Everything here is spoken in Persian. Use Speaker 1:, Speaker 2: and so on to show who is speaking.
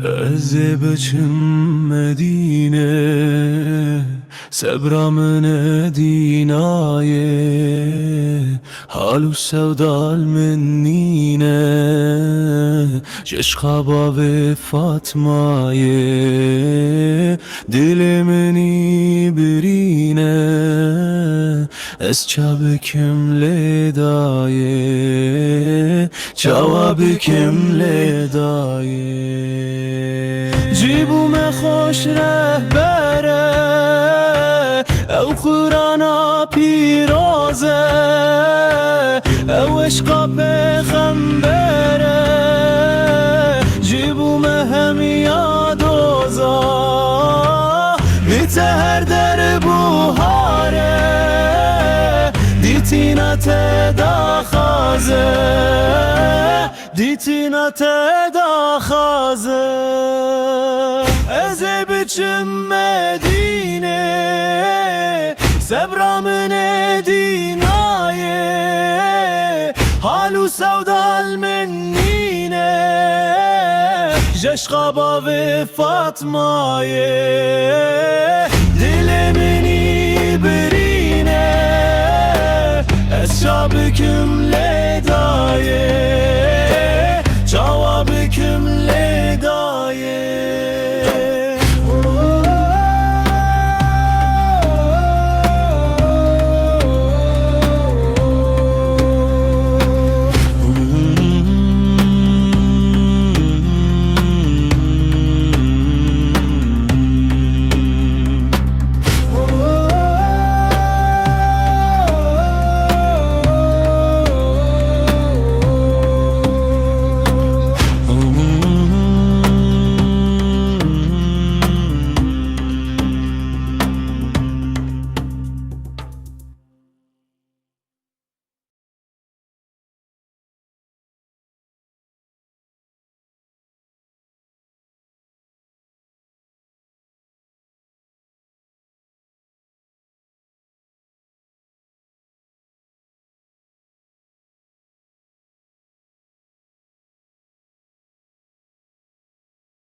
Speaker 1: از بچم مدینه صبر من دینایه حال و سودال منینه جشقا با فاطمایه دل منی برینه از چابکم لدایه جوابکم لدایه جیبوم خوش رهبره او قرانا پیرازه او عشقا پیغمبره جیبوم هم یادوزا میته هر در بوهاره دیتینا تدا خازه دیتینا تدا خازه از بچم مدینه صبر من دینایه حال و سودال منینه جشقا با فاطمایه دل منی برینه از شابکم لدایه